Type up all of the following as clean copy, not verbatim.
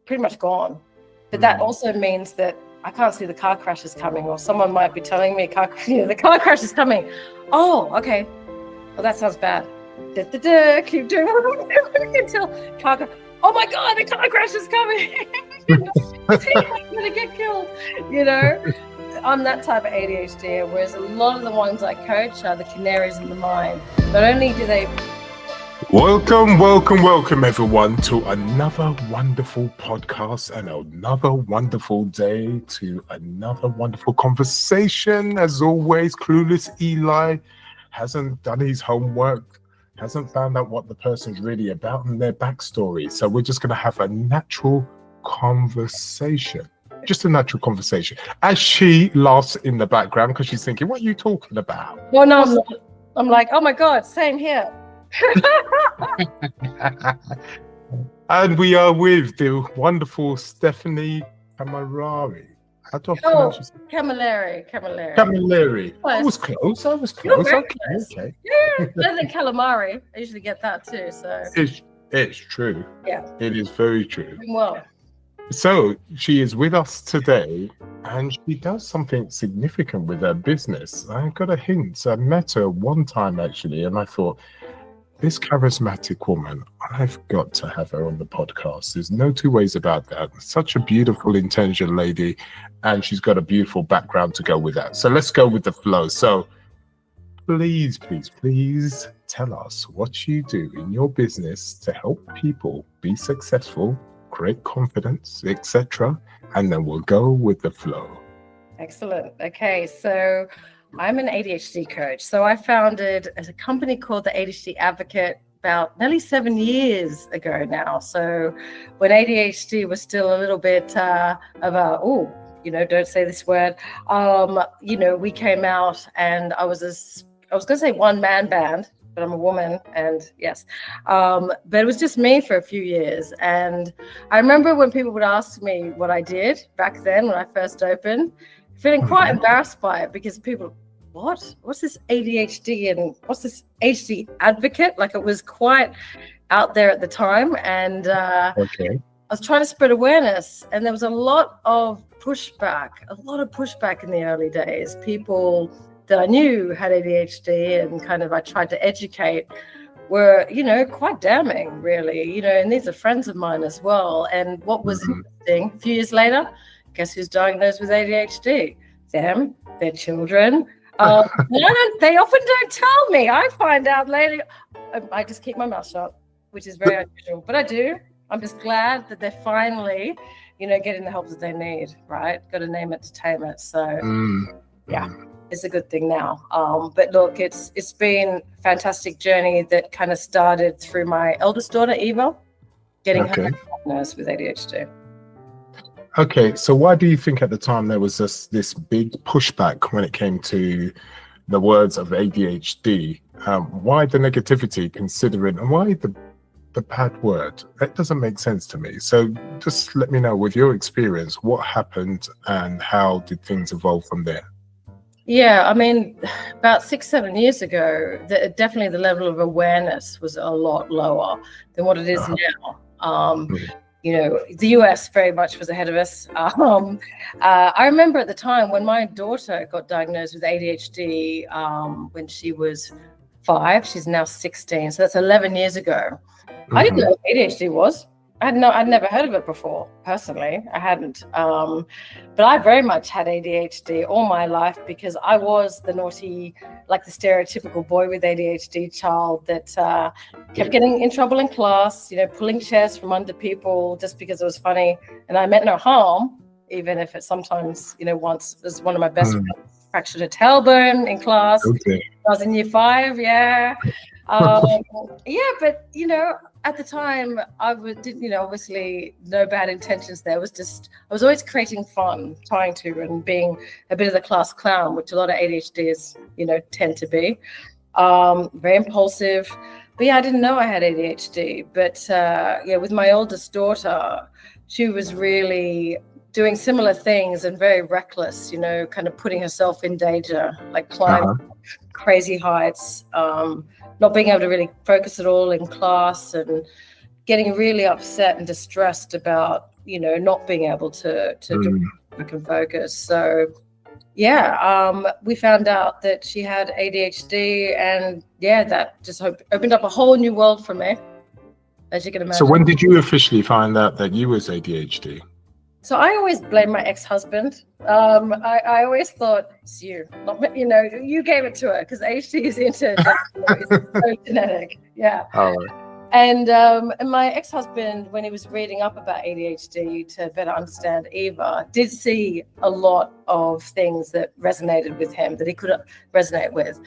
pretty much gone. But that also means that I can't see the car crashes coming, or someone might be telling me the car crash is coming. Oh, okay. Well, that sounds bad. Keep doing it until car crash. Oh my God, the car crash is coming. I'm gonna get killed. I'm that type of ADHD, whereas a lot of the ones I coach are the canaries in the mine. Not only do they... Welcome everyone to another wonderful podcast and another wonderful day, to another wonderful conversation. As always, clueless Eli hasn't done his homework, hasn't found out what the person's really about and their backstory. So we're just going to have a natural conversation. Just a natural conversation. As she laughs in the background because she's thinking, what are you talking about? Well, no, I'm not. I'm like, oh my God, same here. And we are with the wonderful Stephanie Camilleri. How do I pronounce it? Camilleri. I was close. Okay. Yeah, better than calamari. I usually get that too. So it's true. Yeah. It is very true. Well. So she is with us today, and she does something significant with her business. I got a hint. I met her one time actually, and I thought, this charismatic woman, I've got to have her on the podcast. There's no two ways about that. Such a beautiful, intelligent lady, and she's got a beautiful background to go with that. So let's go with the flow. So please tell us what you do in your business to help people be successful, create confidence, etc. And then we'll go with the flow. Excellent. Okay, so I'm an ADHD coach. So I founded a company called the ADHD Advocate about nearly 7 years ago now. So when ADHD was still a little bit of a, don't say this word, we came out, and I was going to say one-man band, but I'm a woman, and yes. But it was just me for a few years. And I remember when people would ask me what I did back then when I first opened, feeling quite embarrassed by it, because people, what's this ADHD and what's this ADHD advocate? Like, it was quite out there at the time. And I was trying to spread awareness, and there was a lot of pushback in the early days. People that I knew had ADHD and I tried to educate were, quite damning, really, and these are friends of mine as well. And what was interesting, a few years later, guess who's diagnosed with ADHD? Them, their children. They often don't tell me. I find out later. I just keep my mouth shut, which is very unusual, but I do. I'm just glad that they're finally, getting the help that they need, right? Got to name it to tame it. So, yeah. It's a good thing now. But look, it's been a fantastic journey that kind of started through my eldest daughter, Eva, getting her diagnosed with ADHD. Okay, so why do you think at the time there was this big pushback when it came to the words of ADHD? Why the negativity, considering, and why the bad word? That doesn't make sense to me. So just let me know, with your experience, what happened and how did things evolve from there? Yeah, I mean, about 6-7 years ago, definitely the level of awareness was a lot lower than what it is now. The US very much was ahead of us. I remember at the time when my daughter got diagnosed with ADHD when she was 5, she's now 16, so that's 11 years ago. I didn't know what ADHD was. I'd never heard of it before, personally. I hadn't. But I very much had ADHD all my life, because I was the naughty, like the stereotypical boy with ADHD child that kept getting in trouble in class, pulling chairs from under people just because it was funny. And I meant no harm, even if it sometimes, once as one of my best friends fractured a tailbone in class. Okay. I was in year 5, yeah. But at the time, didn't obviously no bad intentions there. It was just, I was always creating fun, trying to, and being a bit of the class clown, which a lot of ADHDs, tend to be. Very impulsive. But yeah, I didn't know I had ADHD. But with my oldest daughter, she was really doing similar things and very reckless, kind of putting herself in danger, like climbing crazy heights, not being able to really focus at all in class, and getting really upset and distressed about not being able to do work and focus. So yeah, we found out that she had ADHD, and that just opened up a whole new world for me, as you can imagine. So when did you officially find out that you was ADHD? So I always blame my ex-husband. I always thought it's you, not me, you gave it to her, because ADHD is so genetic. Yeah. All right. And my ex-husband, when he was reading up about ADHD to better understand Eva, did see a lot of things that resonated with him that he could resonate with.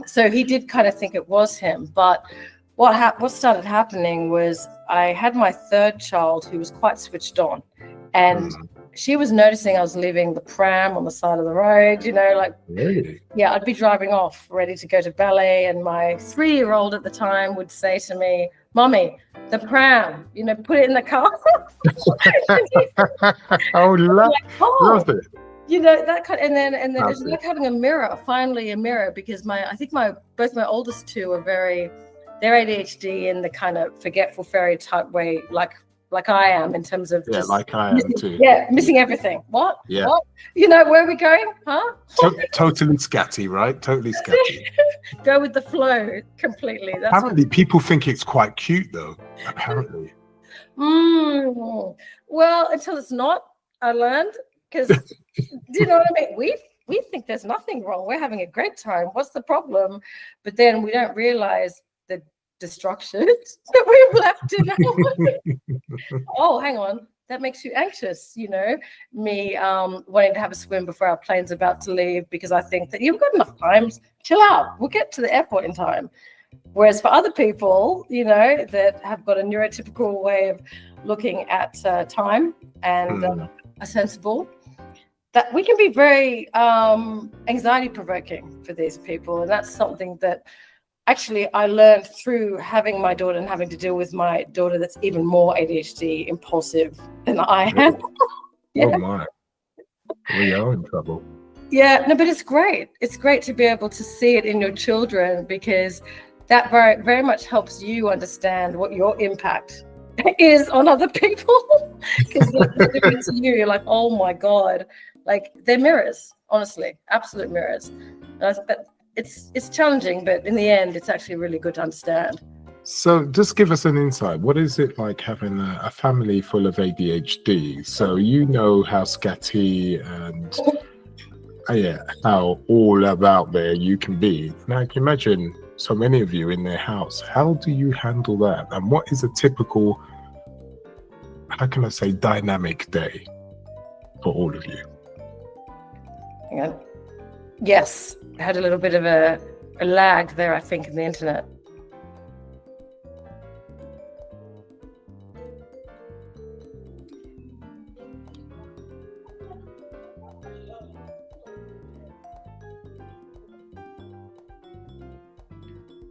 So he did kind of think it was him. But what started happening was I had my third child, who was quite switched on, and she was noticing I was leaving the pram on the side of the road, Really? Yeah, I'd be driving off ready to go to ballet, and my 3-year-old at the time would say to me, "Mommy, the pram, put it in the car." Love it. That kind, and then it's like having a mirror, finally a mirror, because I think both my oldest two are they're ADHD in the kind of forgetful fairy type way, like I am, in terms of like I am too. Yeah, missing everything. What? Yeah. What? Where are we going? Huh? Totally scatty, right? Totally scatty. Go with the flow completely. Apparently, people think it's quite cute, though. Apparently. Well, until it's not, I learned. Because, do you know what I mean? We think there's nothing wrong. We're having a great time. What's the problem? But then we don't realize the destruction that we've left in our Oh, hang on. That makes you anxious, me wanting to have a swim before our plane's about to leave, because I think that you've got enough time. Chill out. We'll get to the airport in time. Whereas for other people, that have got a neurotypical way of looking at time and are sensible, that we can be very anxiety provoking for these people. And that's something that actually I learned through having my daughter and having to deal with my daughter that's even more ADHD impulsive than I am. Yeah. Oh my, we are in trouble. Yeah, no, but it's great. It's great to be able to see it in your children, because that very, very much helps you understand what your impact is on other people. Because they're looking to you, you're like, oh my God, like they're mirrors, honestly, absolute mirrors. But it's challenging, but in the end, it's actually really good to understand. So just give us an insight. What is it like having a family full of ADHD? So how scatty and how all about there you can be. Now, I can imagine so many of you in their house. How do you handle that? And what is a typical, how can I say, dynamic day for all of you? Yeah. Yes, I had a little bit of a lag there, I think, in the internet.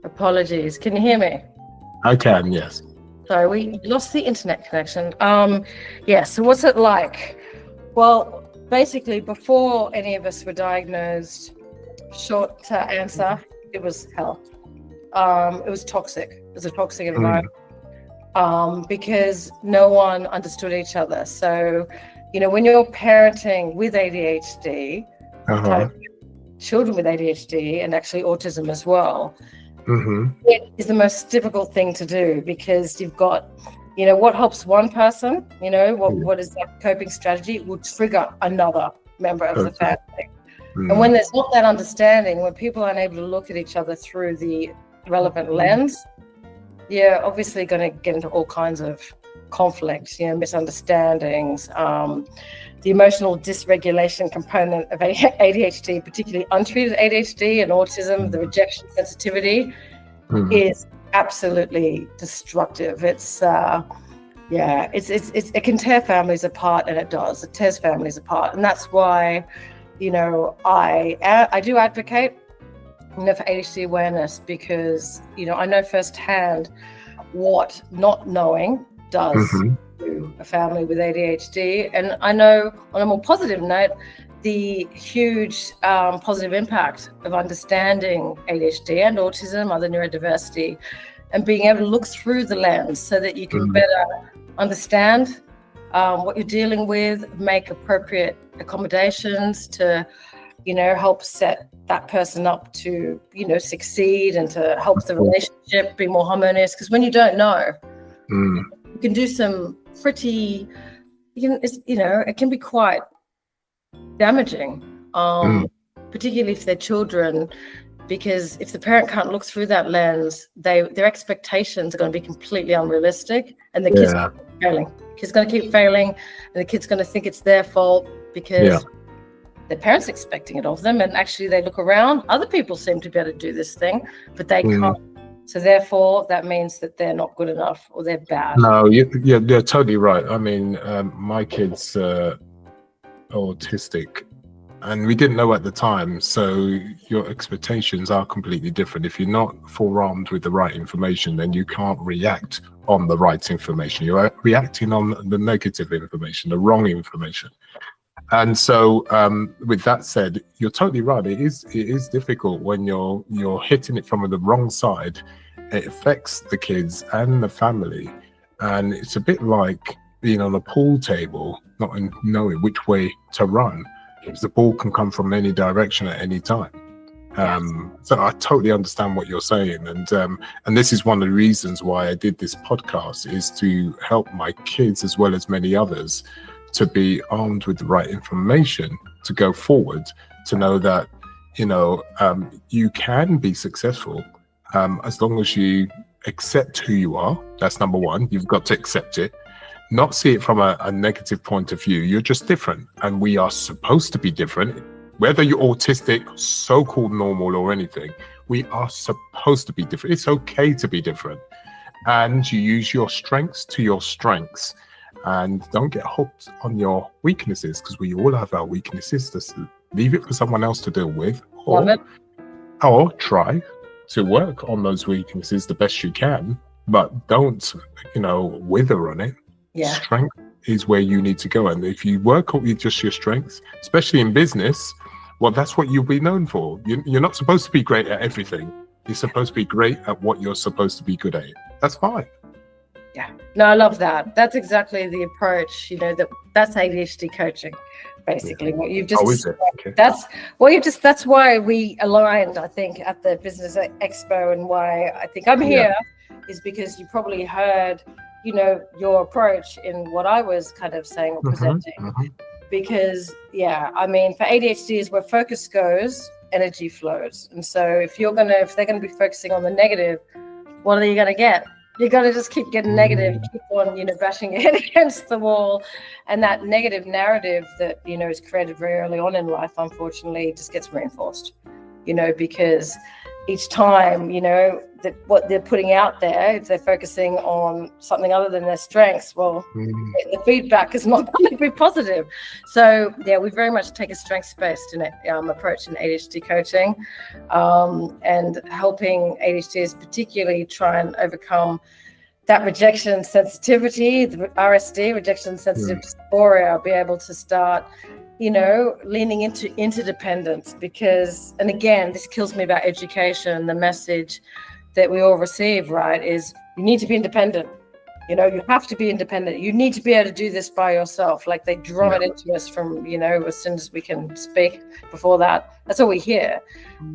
Apologies. Can you hear me? I can, yes. Sorry, we lost the internet connection. So what's it like? Well, basically, before any of us were diagnosed, short answer, it was hell. It was toxic. It was a toxic environment because no one understood each other. So, when you're parenting with ADHD, children with ADHD and actually autism as well, it is the most difficult thing to do, because you've got, what helps one person, what is that coping strategy, will trigger another member of the family. And when there's not that understanding, when people aren't able to look at each other through the relevant lens, you're obviously going to get into all kinds of conflicts, misunderstandings, the emotional dysregulation component of ADHD, particularly untreated ADHD and autism, the rejection sensitivity is absolutely destructive. It can tear families apart, and it does. It tears families apart, and that's why, I do advocate, for ADHD awareness, because I know firsthand what not knowing does to a family with ADHD, and I know, on a more positive note, the huge positive impact of understanding ADHD and autism, other neurodiversity, and being able to look through the lens so that you can better understand what you're dealing with, make appropriate accommodations to, help set that person up to, succeed and to help the relationship be more harmonious. Because when you don't know, you can do some pretty, it can be quite damaging, particularly if they're children, because if the parent can't look through that lens, their expectations are going to be completely unrealistic, and the kid's going to keep failing. Kid's going to keep failing, and the kid's going to think it's their fault because their parents expecting it of them, and actually they look around, other people seem to be able to do this thing, but they can't. So therefore, that means that they're not good enough or they're bad. No, you're totally right. I mean, my kids are autistic, and we didn't know at the time. So your expectations are completely different. If you're not forearmed with the right information, then you can't react on the right information. You're reacting on the negative information, the wrong information. And so, with that said, you're totally right. It is difficult when you're hitting it from the wrong side. It affects the kids and the family, and it's a bit like being on a pool table, not knowing which way to run, because the ball can come from any direction at any time. So I totally understand what you're saying, and this is one of the reasons why I did this podcast, is to help my kids as well as many others to be armed with the right information to go forward, to know that, you can be successful as long as you accept who you are. That's number one. You've got to accept it, not see it from a negative point of view. You're just different, and we are supposed to be different. Whether you're autistic, so-called normal, or anything, we are supposed to be different. It's okay to be different, and you use your strengths to your strengths. And don't get hooked on your weaknesses, because we all have our weaknesses. Just leave it for someone else to deal with, or try to work on those weaknesses the best you can, but don't, wither on it. Strength is where you need to go. And if you work with just your strengths, especially in business, well, that's what you'll be known for. You're not supposed to be great at everything. You're supposed to be great at what you're supposed to be good at. That's fine. Yeah, no, I love that. That's exactly the approach, that's ADHD coaching, basically. What you've just, is it? Okay. That's why we aligned, I think, at the Business Expo, and why I think I'm here is because you probably heard, your approach in what I was kind of saying or presenting. Because, for ADHD is where focus goes, energy flows. And so if they're going to be focusing on the negative, what are you going to get? You're going to just keep getting negative, keep on, bashing your head against the wall. And that negative narrative that, is created very early on in life, unfortunately, just gets reinforced, because each time, that what they're putting out there, if they're focusing on something other than their strengths, well, the feedback is not going to be positive. So, we very much take a strengths-based approach in ADHD coaching, and helping ADHDs particularly try and overcome that rejection sensitivity, the RSD, rejection sensitive dysphoria, be able to start, leaning into interdependence, because, and again, this kills me about education, the message that we all receive, right, is you need to be independent. You have to be independent. You need to be able to do this by yourself. Like they drum it into us from, as soon as we can speak. Before that, that's all we hear.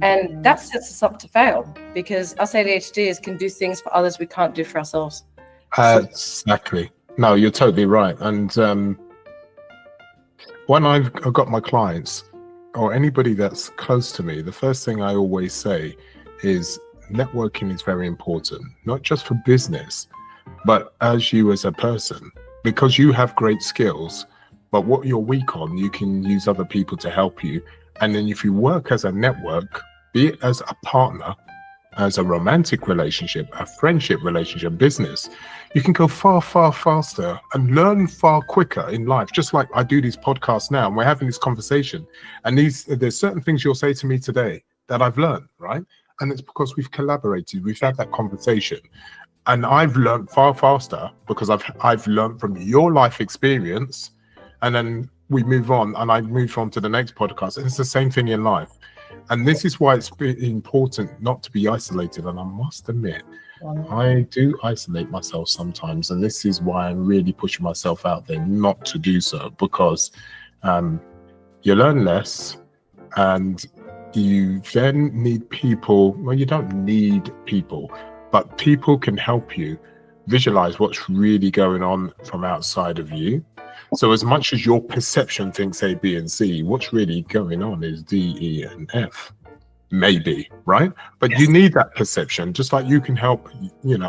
And that sets us up to fail, because us ADHDs can do things for others we can't do for ourselves. Exactly. No, you're totally right. And when I've got my clients or anybody that's close to me, the first thing I always say is networking is very important, not just for business, but as you as a person, because you have great skills, but what you're weak on, you can use other people to help you. And then if you work as a network, be it as a partner, as a romantic relationship, a friendship relationship, business, you can go far, far faster and learn far quicker in life. Just like I do these podcasts now, and we're having this conversation, and there's certain things you'll say to me today that I've learned, right? And it's because we've collaborated, we've had that conversation, and I've learned far faster because I've learned from your life experience, and then we move on, and I move on to the next podcast. And it's the same thing in life. And this is why it's important not to be isolated. And I must admit, I do isolate myself sometimes. And this is why I'm really pushing myself out there not to do so, because you learn less, and you then need people. Well, you don't need people, but people can help you visualize what's really going on from outside of you. So as much as your perception thinks A, B, and C, what's really going on is D, E, and F, maybe, right? But you need that perception, just like you can help,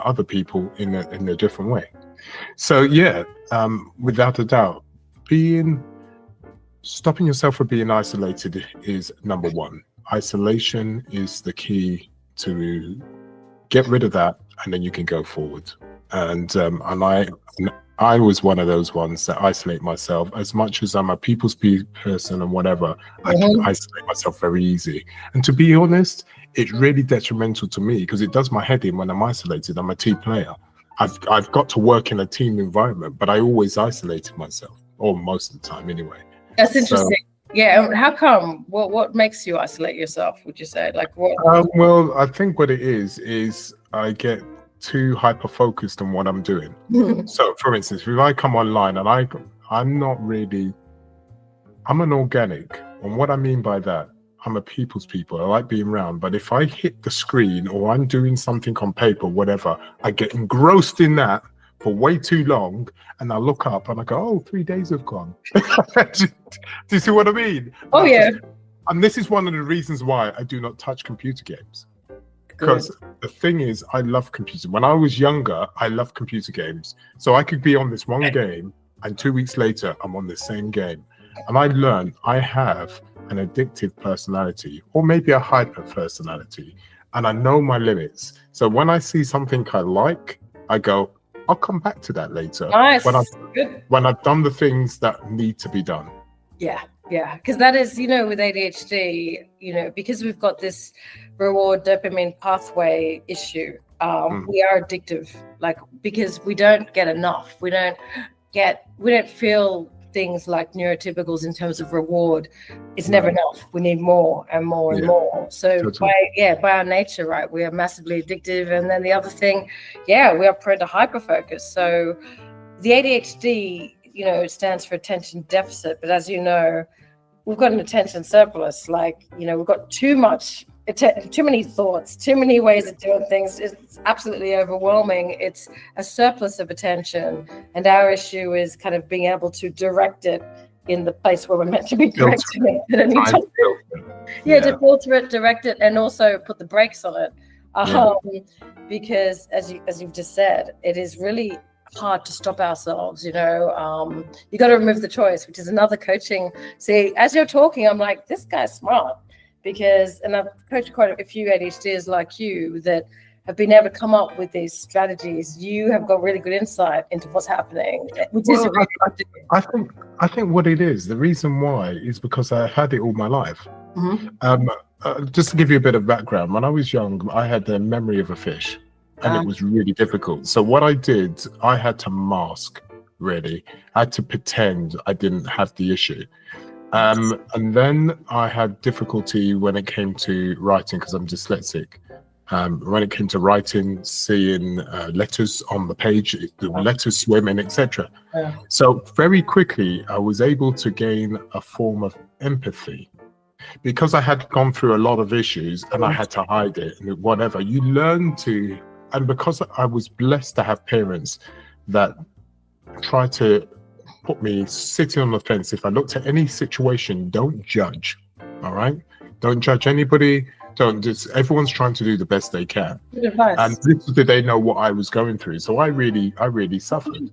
other people in a different way. So yeah, without a doubt, stopping yourself from being isolated is number one. Isolation is the key to get rid of that, and then you can go forward. And I was one of those ones that isolate myself. As much as I'm a people's person and whatever, I can isolate myself very easy. And to be honest, it's really detrimental to me, because it does my head in when I'm isolated. I'm a team player. I've got to work in a team environment, but I always isolated myself, or most of the time anyway. That's interesting. Yeah. How come? What makes you isolate yourself, would you say? Like what? Well, I think what it is I get too hyper focused on what I'm doing. So for instance, if I come online and I'm an organic. And what I mean by that, I'm a people's people. I like being around. But if I hit the screen or I'm doing something on paper, whatever, I get engrossed in that for way too long, and I look up and I go, oh, 3 days have gone. Do you see what I mean? Oh, yeah. And this is one of the reasons why I do not touch computer games. Because the thing is, I love computers. When I was younger, I loved computer games. So I could be on this one game, and 2 weeks later, I'm on the same game. And I learned I have an addictive personality, or maybe a hyper personality, and I know my limits. So when I see something I like, I go, I'll come back to that later. Nice. When I've done the things that need to be done. Yeah, because that is, with ADHD, because we've got this reward dopamine pathway issue, we are addictive, because we don't get enough. We don't feel things like neurotypicals in terms of reward. It's never enough. We need more and more and more. So totally. by our nature, right, we are massively addictive. And then the other thing, we are prone to hyperfocus. So the ADHD, stands for attention deficit, but as you know, we've got an attention surplus. We've got too many thoughts, too many ways of doing things. It's absolutely overwhelming. It's a surplus of attention, and our issue is kind of being able to direct it in the place where we're meant to be directing it at any time. To filter it, direct it, and also put the brakes on it. Because as you've just said, it is really hard to stop ourselves. You got to remove the choice, which is another coaching. See, as you're talking, I'm like, this guy's smart. And I've coached quite a few ADHDers like you that have been able to come up with these strategies. You have got really good insight into what's happening, which is I think what it is, the reason why is because I had it all my life. Just to give you a bit of background, when I was young, I had the memory of a fish, and it was really difficult. So what I did, I had to mask, really. I had to pretend I didn't have the issue. And then I had difficulty when it came to writing, because I'm dyslexic. When it came to writing, seeing letters on the page, the letters swimming, etc. So very quickly, I was able to gain a form of empathy, because I had gone through a lot of issues and I had to hide it and whatever. You learn to, and because I was blessed to have parents that try to put me sitting on the fence. If I looked at any situation, don't judge. All right, don't judge anybody. Everyone's trying to do the best they can. Good advice. And little did they know what I was going through. So I really suffered.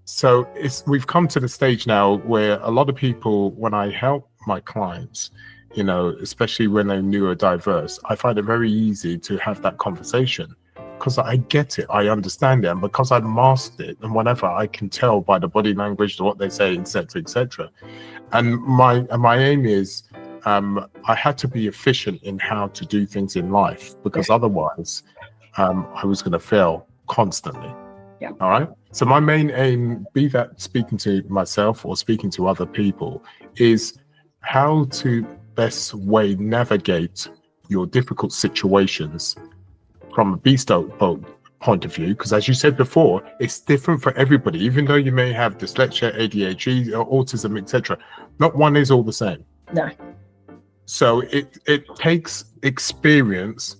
So we've come to the stage now where a lot of people, when I help my clients, especially when they're neurodiverse, I find it very easy to have that conversation. Because I get it, I understand it, and because I masked it and whatever, I can tell by the body language to what they say, etc., etc. And my aim is, I had to be efficient in how to do things in life, because otherwise, I was going to fail constantly. Yeah. All right. So my main aim, be that speaking to myself or speaking to other people, is how to best way navigate your difficult situations from a bespoke point of view, because as you said before, it's different for everybody. Even though you may have dyslexia, ADHD, autism, etc., not one is all the same. No. So it takes experience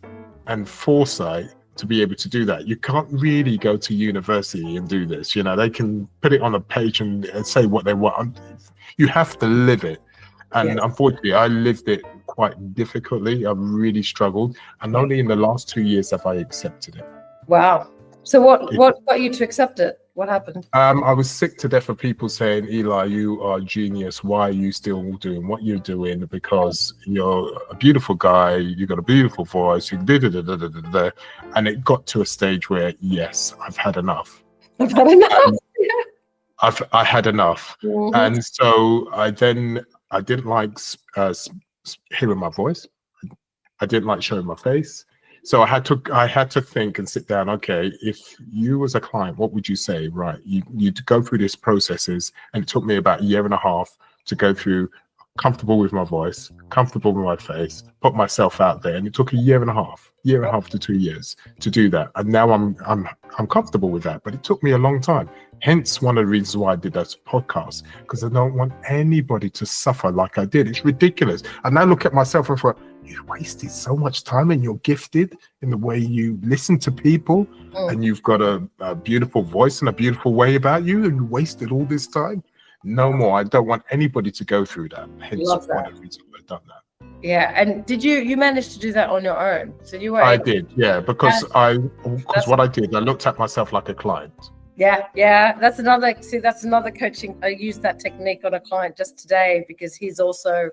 and foresight to be able to do that. You can't really go to university and do this. You know, they can put it on a page and say what they want. You have to live it. And unfortunately, I lived it quite difficultly. I really struggled. And only in the last 2 years have I accepted it. Wow. So what got you to accept it? What happened? I was sick to death of people saying, Eli, you are a genius. Why are you still doing what you're doing? Because you're a beautiful guy. You got a beautiful voice. And it got to a stage where, yes, I've had enough. I've had enough. I had enough. Mm-hmm. And so I didn't like hearing my voice. I didn't like showing my face. So I had to think and sit down. Okay, if you was a client, what would you say? Right, you go through these processes, and it took me about 1.5 years to go through. Comfortable with my voice, comfortable with my face, put myself out there, and it took 1.5 to 2 years to do that. And now I'm comfortable with that, but it took me a long time. Hence, one of the reasons why I did that podcast, because I don't want anybody to suffer like I did. It's ridiculous. And I look at myself and thought, you wasted so much time, and you're gifted in the way you listen to people, and you've got a beautiful voice and a beautiful way about you, and you wasted all this time. No more. I don't want anybody to go through that. Hence, one of the reasons I've done that. Yeah, and did you manage to do that on your own? So you were. I did, yeah, because what I did, I looked at myself like a client. Yeah. That's another coaching. I used that technique on a client just today because he's also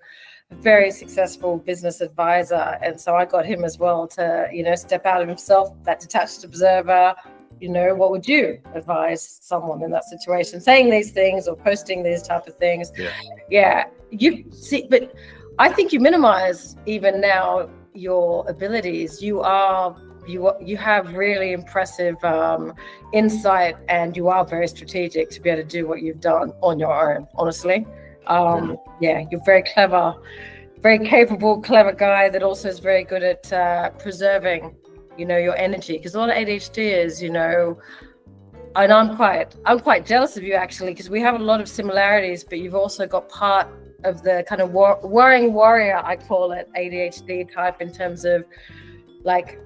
a very successful business advisor, and so I got him as well to step out of himself, that detached observer. What would you advise someone in that situation, saying these things or posting these type of things? Yeah. You see, but I think you minimize even now your abilities. You have really impressive insight, and you are very strategic to be able to do what you've done on your own, honestly. You're very clever, very capable, clever guy that also is very good at preserving your energy, because all ADHD is, and I'm quite jealous of you actually, because we have a lot of similarities, but you've also got part of the kind of worrying warrior, I call it, ADHD type, in terms of like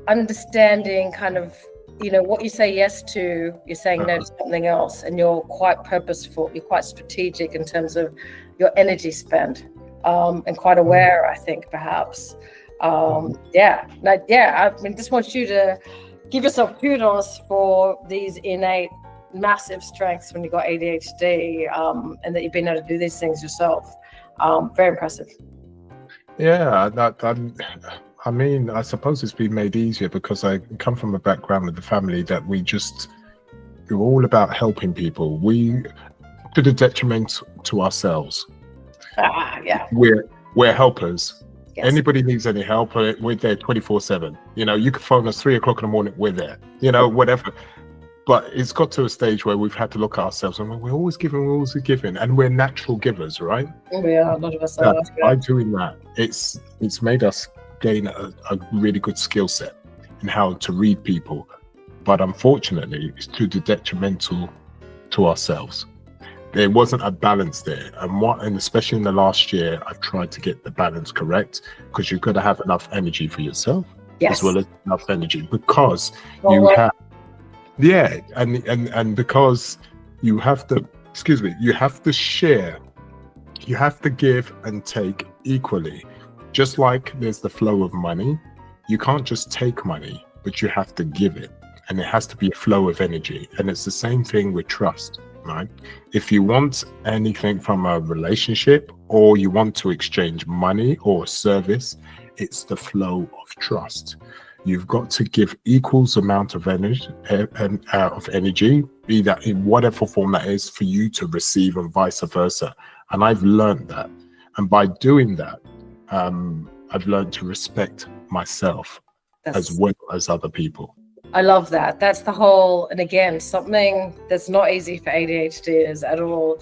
understanding kind of, what you say yes to, you're saying no to something else, and you're quite purposeful, you're quite strategic in terms of your energy spend, and quite aware, I think, perhaps. I just want you to give yourself kudos for these innate massive strengths when you got ADHD, and that you've been able to do these things yourself. Very impressive. Yeah, I suppose it's been made easier because I come from a background with the family that we're all about helping people. To the detriment to ourselves. We're helpers. Yes. Anybody needs any help, we're there 24/7. You can phone us 3 o'clock in the morning, we're there. Whatever. But it's got to a stage where we've had to look at ourselves and we're always giving, and we're natural givers, right? We are, a lot of us are. By doing that, it's made us gain a really good skill set in how to read people. But unfortunately, it's to the detrimental to ourselves. There wasn't a balance there, and especially in the last year, I've tried to get the balance correct, because you've got to have enough energy for yourself, as well as enough energy, because and because you have to share, you have to give and take equally. Just like there's the flow of money, you can't just take money, but you have to give it, and it has to be a flow of energy. And it's the same thing with trust. Right? If you want anything from a relationship, or you want to exchange money or service, it's the flow of trust. You've got to give equals amount of energy, be that in whatever form that is, for you to receive, and vice versa. And I've learned that, and by doing that, I've learned to respect myself as well as other people. I love that. That's the whole, and again, something that's not easy for ADHDers at all.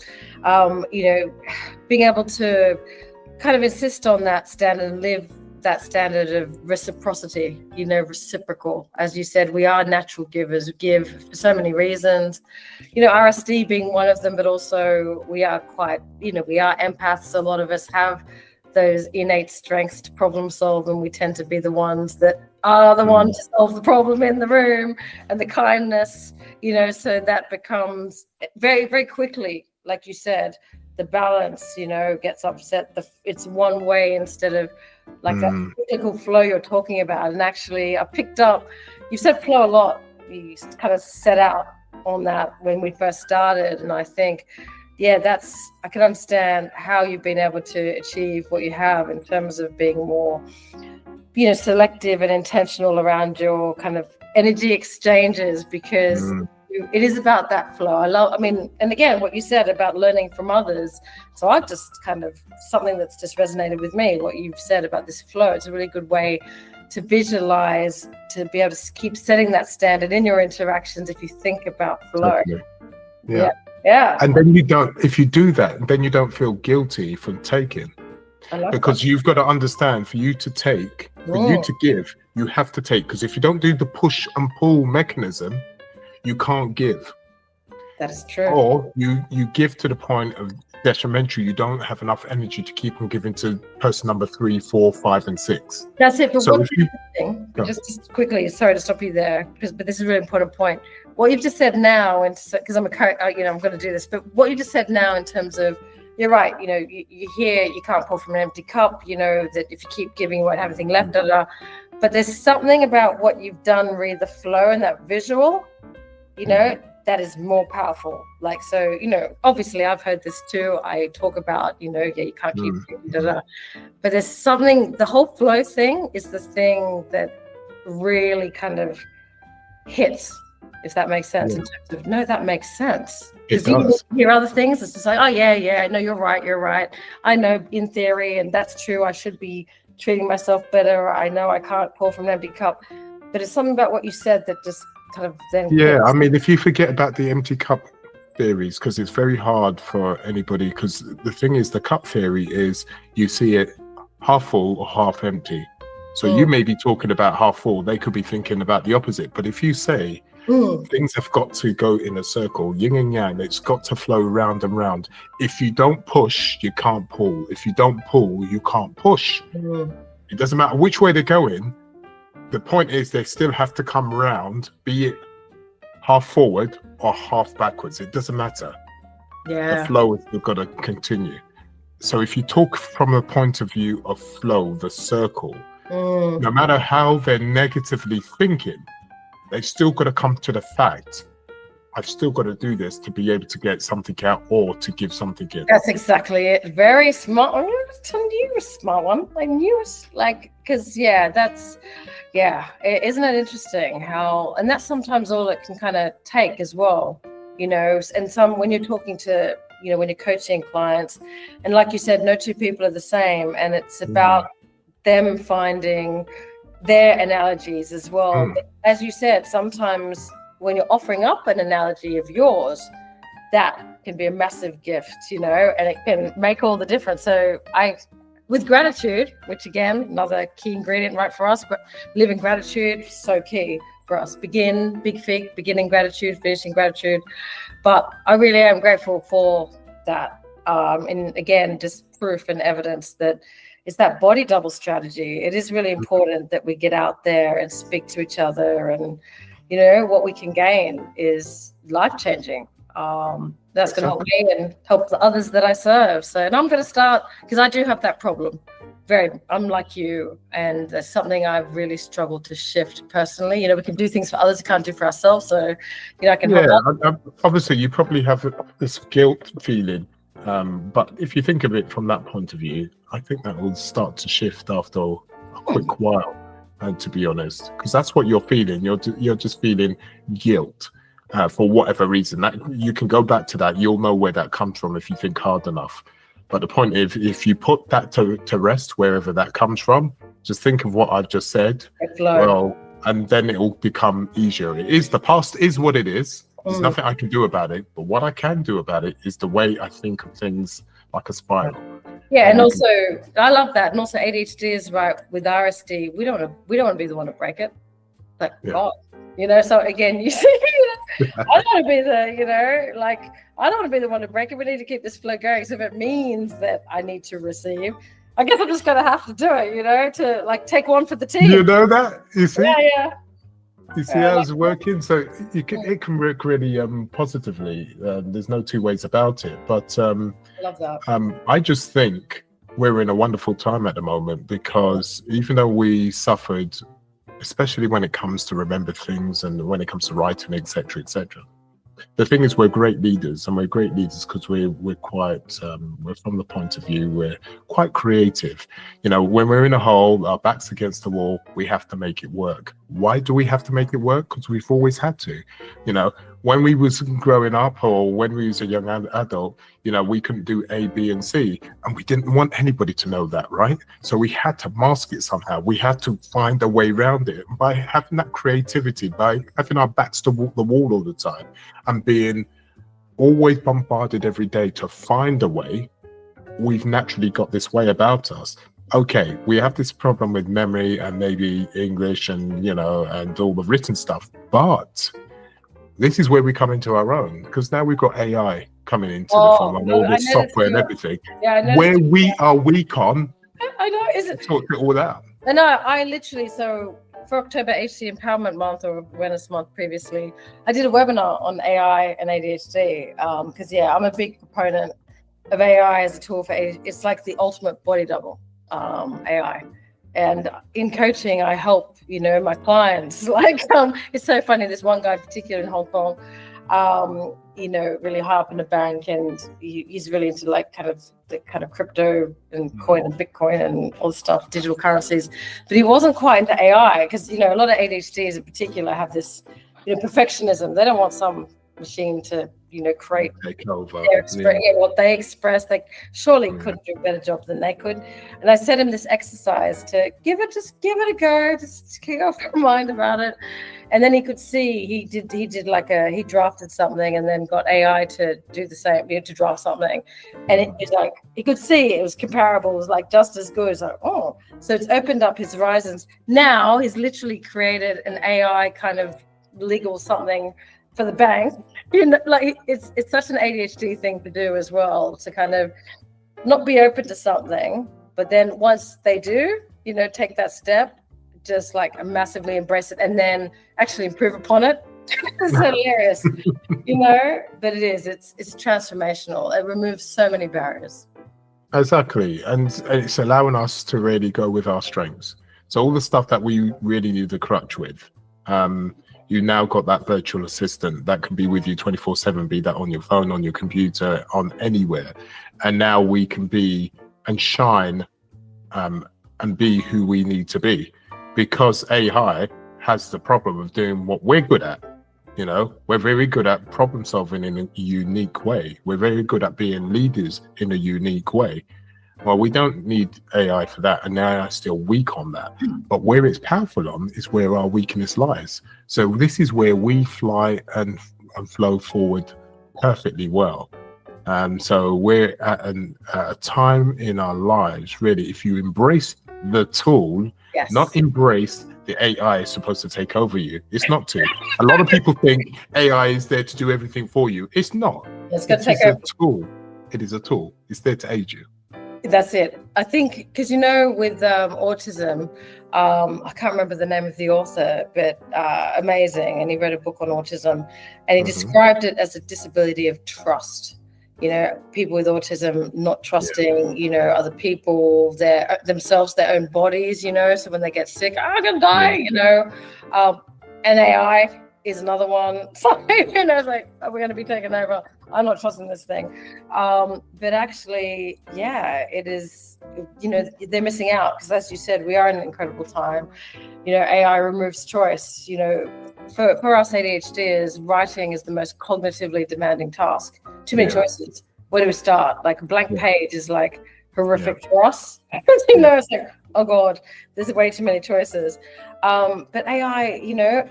Being able to kind of insist on that standard and live that standard of reciprocity, reciprocal. As you said, we are natural givers, we give for so many reasons, RSD being one of them, but also we are quite, we are empaths. A lot of us have those innate strengths to problem solve, and we tend to be the ones that are the ones to solve the problem in the room, and the kindness, so that becomes very, very quickly, like you said, the balance, gets upset. It's one way instead of like that critical flow you're talking about. And actually, I picked up, you said flow a lot. You kind of set out on that when we first started. And I think, I can understand how you've been able to achieve what you have in terms of being more, selective and intentional around your kind of energy exchanges, because it is about that flow. And again, what you said about learning from others. So I just kind of, something that's just resonated with me, what you've said about this flow. It's a really good way to visualize, to be able to keep setting that standard in your interactions if you think about flow. Totally. Yeah. And then if you do that, then you don't feel guilty for taking. Because you've got to understand, for you to take, for you to give, you have to take. Because if you don't do the push and pull mechanism, you can't give. That is true. Or you give to the point of detrimental. You don't have enough energy to keep on giving to person number 3, 4, 5, and 6. That's it. But so just quickly, sorry to stop you there, but this is a really important point. What you've just said now, and because I'm I'm going to do this, but what you just said now in terms of, you're right. You hear you can't pour from an empty cup. That if you keep giving, you won't have anything left. But there's something about what you've done, read the flow and that visual. That is more powerful. Like, so, obviously I've heard this too. I talk about, you can't keep, but there's something, the whole flow thing is the thing that really kind of hits, if that makes sense, in terms of, no, that makes sense. Because you hear other things, it's just like, oh yeah, no, you're right. I know in theory, and that's true, I should be treating myself better. I know I can't pour from an empty cup, but it's something about what you said that just kind of then if you forget about the empty cup theories, because it's very hard for anybody, because the thing is, the cup theory is you see it half full or half empty. So you may be talking about half full, they could be thinking about the opposite. But if you say things have got to go in a circle, yin and yang, it's got to flow round and round. If you don't push, you can't pull. If you don't pull, you can't push. It doesn't matter which way they're going. The point is, they still have to come round, be it half forward or half backwards. It doesn't matter. The flow has got to continue. So if you talk from a point of view of flow, the circle, no matter how they're negatively thinking, they've still got to come to the fact, I've still got to do this to be able to get something out or to give something in. That's exactly it. Very smart. I'm telling you, you're a smart one. I knew it. Because isn't it interesting how, and that's sometimes all it can kind of take as well, and when you're talking to, when you're coaching clients, and like you said, no two people are the same, and it's about them finding their analogies as well. As you said, sometimes when you're offering up an analogy of yours, that can be a massive gift, and it can make all the difference. So with gratitude, which again, another key ingredient, right, for us, living gratitude, so key for us. Beginning gratitude, finishing gratitude. But I really am grateful for that. And again, just proof and evidence that it's that body double strategy. It is really important that we get out there and speak to each other, and what we can gain is life-changing. That's going to help me and help the others that I serve. So, and I'm going to start, because I do have that problem. I'm like you, and there's something I've really struggled to shift personally. We can do things for others, we can't do for ourselves. So, I can help. Obviously, you probably have this guilt feeling, but if you think of it from that point of view, I think that will start to shift after a quick while. To be honest, because that's what you're feeling. You're just feeling guilt for whatever reason. That you can go back to that. You'll know where that comes from if you think hard enough. But the point is, if you put that to rest, wherever that comes from, just think of what I've just said. Well, and then it will become easier. It is, the past is what it is. There's nothing I can do about it. But what I can do about it is the way I think of things, like a spiral. Yeah, and also I love that. And also ADHD is right with RSD. We don't want to be the one to break it. Like God, So again, you see, I don't want to be the, I don't want to be the one to break it. We need to keep this flow going. So if it means that I need to receive, I guess I'm just gonna have to do it. To take one for the team. You know that? You see? Yeah. You see how it's working? So it can work really positively. There's no two ways about it. But I love that. I just think we're in a wonderful time at the moment, because even though we suffered, especially when it comes to remember things and when it comes to writing, etc., the thing is, we're great leaders, and we're great leaders because we're quite we're from the point of view, we're quite creative. When we're in a hole, our back's against the wall, we have to make it work. Why do we have to make it work? Because we've always had to. When we was growing up, or when we was a young adult, we couldn't do A, B, and C, and we didn't want anybody to know that, right? So we had to mask it somehow. We had to find a way around it by having that creativity, by having our backs to the wall all the time, and being always bombarded every day to find a way. We've naturally got this way about us. Okay, we have this problem with memory and maybe English and and all the written stuff, but this is where we come into our own, because now we've got AI coming into the form and all this software and everything. Yeah, where we are weak on. I know, is it? Sort it all out. And I literally, so for October HD Empowerment Month, or Awareness Month previously, I did a webinar on AI and ADHD, because I'm a big proponent of AI as a tool for ADHD. It's like the ultimate body double, AI. And in coaching, I help, my clients. It's so funny. There's one guy in particular in Hong Kong, really high up in the bank, and he's really into the kind of crypto and coin and Bitcoin and all the stuff, digital currencies. But he wasn't quite into AI, because a lot of ADHDs in particular have this, perfectionism. They don't want some machine to create take over what they express. They surely could do a better job than they could. And I sent him this exercise to give it a go, just kick off your mind about it. And then he could see he he drafted something and then got AI to do the same, to draft something, and it was he could see it was comparable. It was just as good. It's so it's opened up his horizons. Now he's literally created an AI kind of legal something for the bank. It's such an ADHD thing to do as well, to kind of not be open to something, but then once they do, take that step, just massively embrace it and then actually improve upon it. It's hilarious, but it's transformational. It removes so many barriers. Exactly. And it's allowing us to really go with our strengths. So all the stuff that we really need to crutch with, you now got that virtual assistant that can be with you 24/7, be that on your phone, on your computer, on anywhere. And now we can be and shine and be who we need to be, because AI has the problem of doing what we're good at. We're very good at problem solving in a unique way. We're very good at being leaders in a unique way. Well, we don't need AI for that, and AI is still weak on that. But where it's powerful on is where our weakness lies. So this is where we fly and flow forward perfectly well. So we're at a time in our lives, really, if you embrace the tool, not embrace the AI is supposed to take over you. It's not to. A lot of people think AI is there to do everything for you. It's not. It's going to take over. Tool. It is a tool. It's there to aid you. That's it. I think because with autism, I can't remember the name of the author, but amazing. And he wrote a book on autism, and he described it as a disability of trust. People with autism not trusting, other people, themselves, their own bodies. So when they get sick, I'm gonna die. And AI is another one. So are we going to be taken over? I'm not trusting this thing. But actually, it is, they're missing out, because as you said, we are in an incredible time. AI removes choice. For us ADHDers, writing is the most cognitively demanding task. Too many choices. Where do we start? A blank page is horrific for us. It's oh God, there's way too many choices. But AI,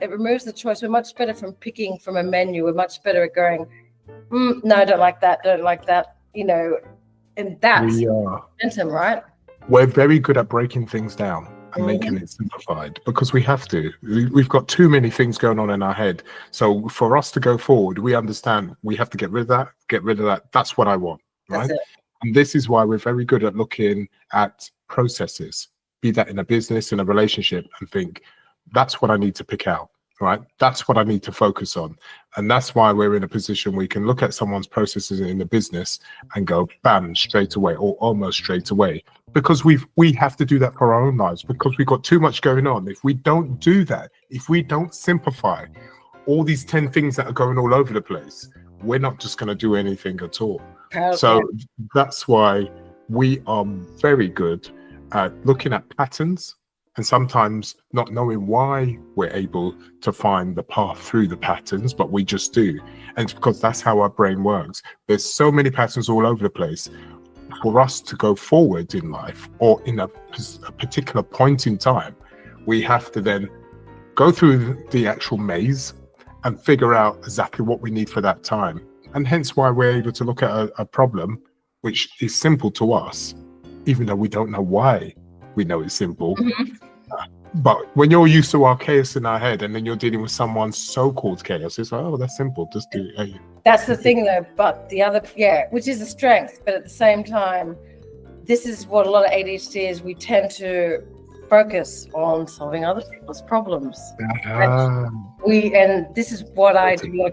it removes the choice. We're much better from picking from a menu. We're much better at going, no, I don't like that, don't like that. And that's We are. momentum, right? We're very good at breaking things down and making it simplified because we have to. We've got too many things going on in our head. So for us to go forward, we understand we have to get rid of that, get rid of that. That's what I want, right? That's it. And this is why we're very good at looking at processes, be that in a business, in a relationship, and think, that's what I need to pick out, right? That's what I need to focus on. And that's why we're in a position where we can look at someone's processes in the business and go, bam, straight away, or almost straight away. Because we have to do that for our own lives, because we've got too much going on. If we don't do that, if we don't simplify all these 10 things that are going all over the place, we're not just going to do anything at all. So that's why we are very good at looking at patterns and sometimes not knowing why we're able to find the path through the patterns, but we just do. And it's because that's how our brain works. There's so many patterns all over the place. For us to go forward in life or in a particular point in time, we have to then go through the actual maze and figure out exactly what we need for that time. And hence why we're able to look at a problem which is simple to us, even though we don't know why we know it's simple. But when you're used to our chaos in our head and then you're dealing with someone's so-called chaos, it's like, oh, that's simple. Just do it. That's the thing though, but the other, which is a strength, but at the same time, this is what a lot of ADHD is. We tend to focus on solving other people's problems. And this is what I do.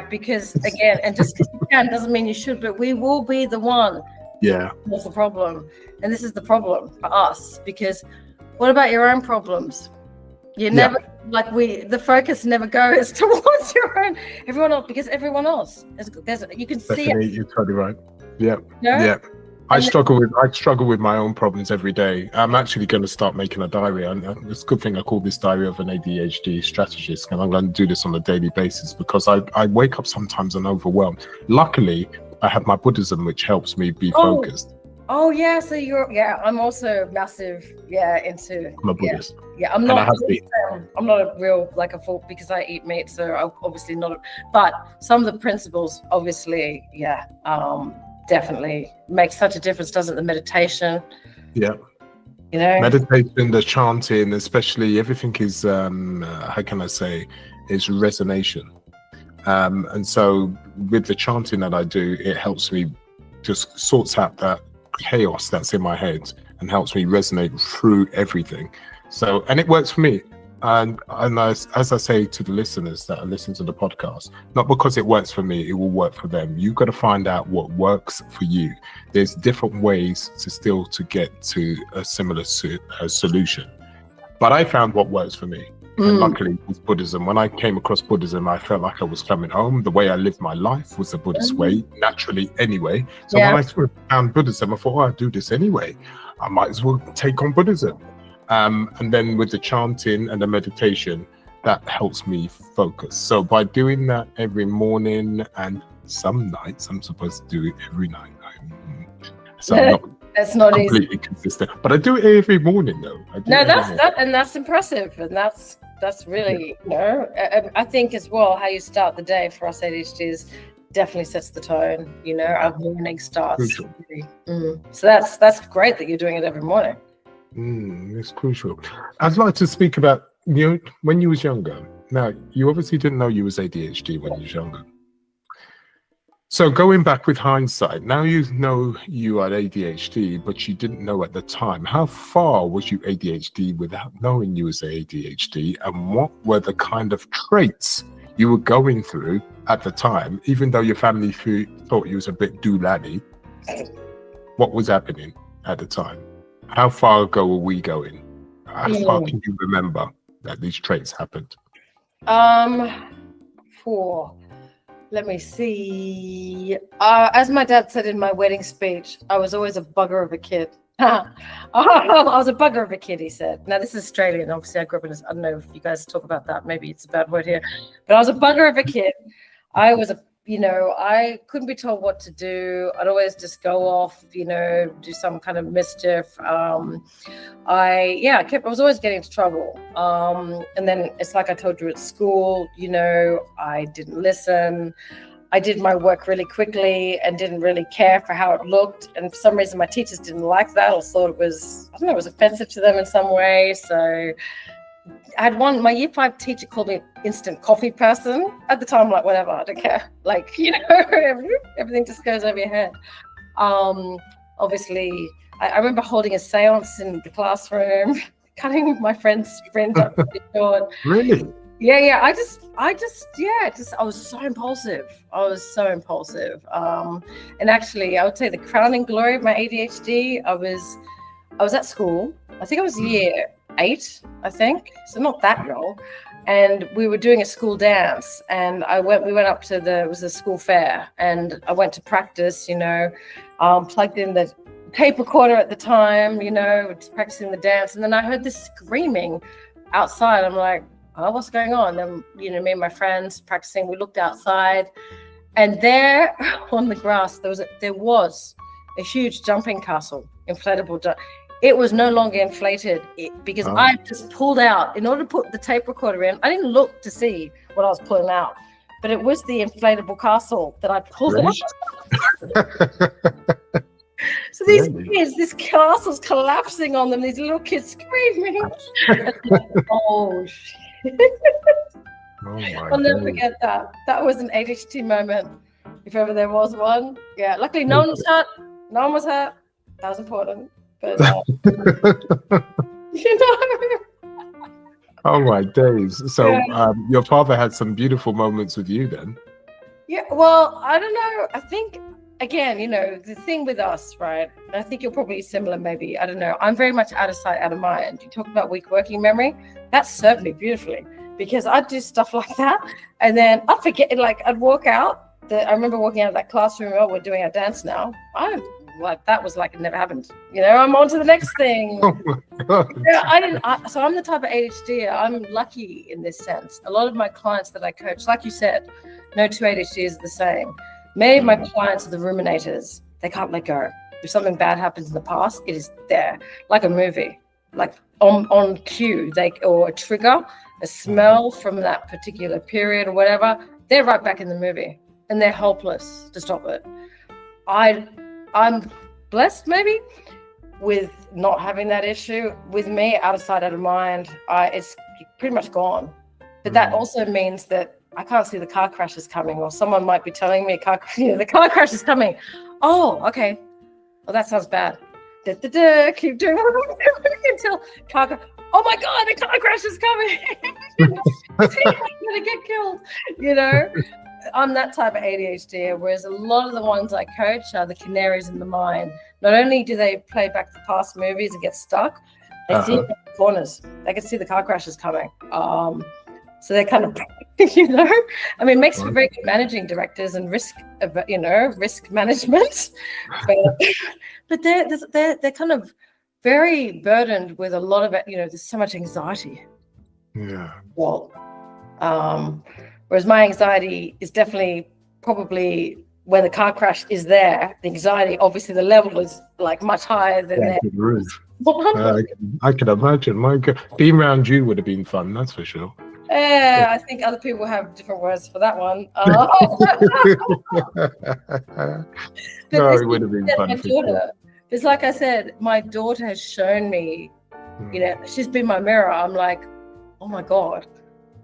Because again, and just because you can doesn't mean you should, but we will be the one. What's the problem? And this is the problem for us, because what about your own problems? You never the focus never goes towards your own, everyone else, because everyone else there's you can see it. You're totally right. I struggle with my own problems every day. I'm actually going to start making a diary, and it's a good thing I call this diary of an ADHD strategist, and I'm going to do this on a daily basis because I wake up sometimes and overwhelmed. Luckily, I have my Buddhism, which helps me be focused. Oh yeah, so I'm also massive into. I'm a Buddhist. I'm not. I'm not a real a full, because I eat meat, so I'm obviously not. But some of the principles, obviously, definitely makes such a difference, doesn't the meditation? Meditation, the chanting, especially, everything is how can I say, is resonation. And so with the chanting that I do, it helps me, just sorts out that chaos that's in my head and helps me resonate through everything. So, and it works for me. And as I say to the listeners that are listening to the podcast, not because it works for me, it will work for them. You've got to find out what works for you. There's different ways to get to a similar solution. But I found what works for me. And luckily it was Buddhism. When I came across Buddhism, I felt like I was coming home. The way I lived my life was the Buddhist way, naturally anyway. So when I found Buddhism, I thought, I'd do this anyway. I might as well take on Buddhism. And then with the chanting and the meditation, that helps me focus. So by doing that every morning, and some nights, I'm supposed to do it every night. So I'm not It's not completely consistent, but I do it every morning though. That's impressive, and that's really, I think as well, how you start the day for us ADHDs definitely sets the tone. Our morning starts. So that's great that you're doing it every morning. It's crucial. I'd like to speak about when you was younger. Now, you obviously didn't know you was ADHD when you was younger. So going back with hindsight, now you know you had ADHD, but you didn't know at the time. How far was you ADHD without knowing you was ADHD, and what were the kind of traits you were going through at the time, even though your family thought you was a bit doolally? What was happening at the time? How far ago were we going? How far can you remember that these traits happened? Let me see. As my dad said in my wedding speech, I was always a bugger of a kid. I was a bugger of a kid, he said. Now, this is Australian. Obviously, I grew up in I don't know if you guys talk about that. Maybe it's a bad word here. But I was a bugger of a kid. I was I couldn't be told what to do. I'd always just go off, do some kind of mischief. I was always getting into trouble. And then it's like I told you at school, I didn't listen. I did my work really quickly and didn't really care for how it looked. And for some reason, my teachers didn't like that or thought it was, I don't know, it was offensive to them in some way. So I had my year 5 teacher called me instant coffee person. At the time, I'm like, whatever, I don't care. Like, you know, everything just goes over your head. Obviously, I remember holding a seance in the classroom, cutting my friend's fringe up really short. Really? Yeah. I was so impulsive. And actually, I would say the crowning glory of my ADHD, I was at school. I think I was year 8, I think. So not that young. And we were doing a school dance, and we went up to it was a school fair, and I went to practice, you know, plugged in the tape recorder at the time, you know, just practicing the dance. And then I heard this screaming outside. I'm like, oh, what's going on? Then, you know, me and my friends practicing, we looked outside, and there on the grass, there was a huge jumping castle, inflatable. It was no longer inflated because I just pulled out, in order to put the tape recorder in, I didn't look to see what I was pulling out, but it was the inflatable castle that I pulled out. So these kids, this castle's collapsing on them, these little kids screaming. Oh, shit. I'll never forget that. That was an ADHD moment, if ever there was one. Yeah, luckily no one was hurt. No one was hurt. That was important. But, you know. Oh my days. So your father had some beautiful moments with you then? Yeah, well, I don't know. I think, again, you know, the thing with us, right? I think you're probably similar, maybe. I don't know. I'm very much out of sight, out of mind. You talk about weak working memory. That served me beautifully, because I'd do stuff like that, and then I'd forget it. Like, I'd walk out. I remember walking out of that classroom. Oh, we're doing our dance now. That was like it never happened. You know, I'm on to the next thing. Oh my God. Yeah, so I'm the type of ADHD. I'm lucky in this sense. A lot of my clients that I coach, like you said, no two ADHDs are the same. Many of my clients are the ruminators. They can't let go. If something bad happens in the past, it is there, like a movie, like on cue, or a trigger, a smell from that particular period or whatever. They're right back in the movie, and they're helpless to stop it. I'm blessed maybe with not having that issue. With me, out of sight, out of mind, it's pretty much gone. But that also means that I can't see the car crashes coming, or someone might be telling me the car crash is coming. Oh, okay. Well, that sounds bad. Keep doing until car crash. Oh my God, the car crash is coming. I'm gonna get killed, you know. I'm that type of ADHD, whereas a lot of the ones I coach are the canaries in the mine. Not only do they play back the past movies and get stuck, they see the corners. They can see the car crashes coming. So they're kind of, you know, I mean, it makes for very good managing directors and risk management. But they're kind of very burdened with a lot of it. You know, there's so much anxiety. Yeah. Well, whereas my anxiety is definitely probably when the car crash is there, the anxiety, obviously the level is like much higher than there. I can imagine. My God, being around you would have been fun, that's for sure. Yeah, I think other people have different words for that one. No, it would have been fun. It's like I said, my daughter has shown me, you know, she's been my mirror. I'm like, oh my God.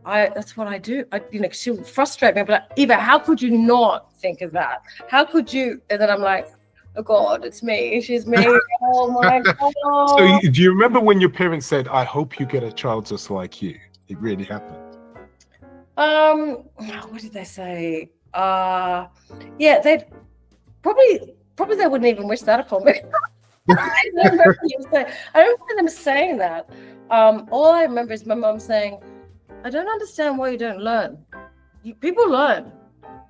That's what I do. She'll frustrate me. But like, Eva, how could you not think of that? How could you? And then I'm like, oh God, it's me. She's me. Oh my God. So do you remember when your parents said, I hope you get a child just like you? It really happened. What did they say? Yeah, they'd probably they wouldn't even wish that upon me. I don't remember them saying that. All I remember is my mom saying, I don't understand why you don't learn. People learn.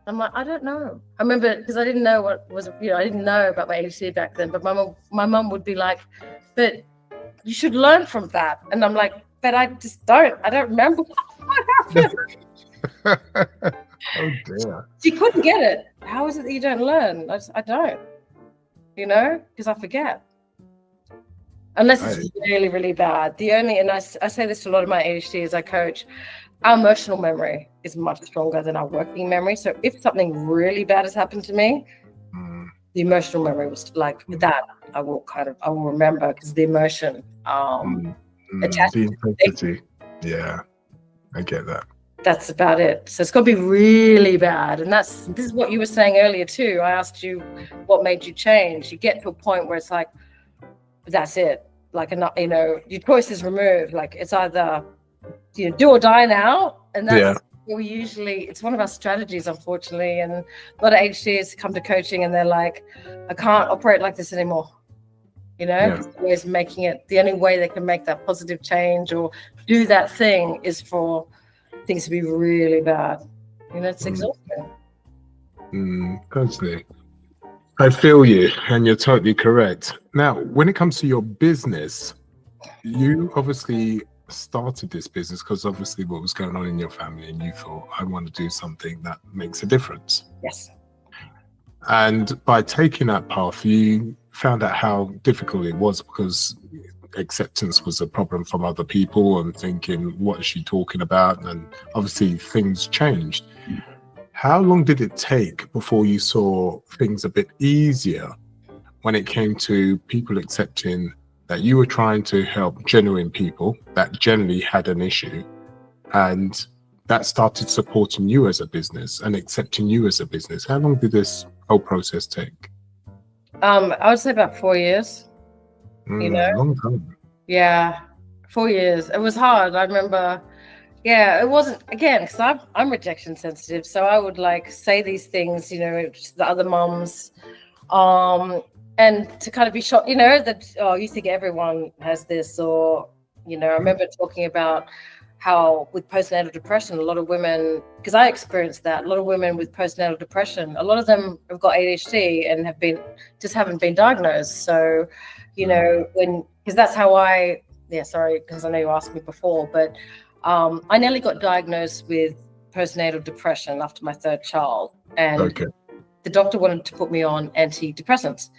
I'm like, I don't know. I remember because I didn't know what was, you know, I didn't know about my ADHD back then. But my mom would be like, but you should learn from that. And I'm like, but I just don't. I don't remember what happened. Oh dear. She couldn't get it. How is it that you don't learn? I don't. You know, because I forget. Unless it's really, really bad. And I say this to a lot of my ADHDs I coach, our emotional memory is much stronger than our working memory. So if something really bad has happened to me, the emotional memory was like that. I will remember because the emotion attached the to intensity. Yeah, I get that. That's about it. So it's got to be really bad. And this is what you were saying earlier too. I asked you what made you change. You get to a point where it's like, that's it. Like, you know, your choice is removed. Like it's either, you know, do or die now. And that's it's one of our strategies, unfortunately. And a lot of ADHDers come to coaching and they're like, I can't operate like this anymore. You know, always making it, the only way they can make that positive change or do that thing is for things to be really bad. You know, it's exhausting. Totally. I feel you, and you're totally correct. Now, when it comes to your business, you obviously started this business because obviously what was going on in your family, and you thought, I want to do something that makes a difference. Yes. And by taking that path, you found out how difficult it was because acceptance was a problem from other people and thinking, what is she talking about? And obviously things changed. How long did it take before you saw things a bit easier when it came to people accepting that you were trying to help genuine people that generally had an issue, and that started supporting you as a business and accepting you as a business? How long did this whole process take? I would say about 4 years. You know, long time. Yeah, 4 years. It was hard. I remember. Yeah, it wasn't, again, because I'm rejection sensitive, so I would like say these things, you know, to the other moms, and to kind of be shocked, you know, that, oh, you think everyone has this, or, you know, I remember talking about how with postnatal depression, a lot of women, because I experienced that, a lot of women with postnatal depression, a lot of them have got ADHD and haven't been diagnosed. So, you know, because that's how because I know you asked me before, but I nearly got diagnosed with postnatal depression after my third child, and the doctor wanted to put me on antidepressants.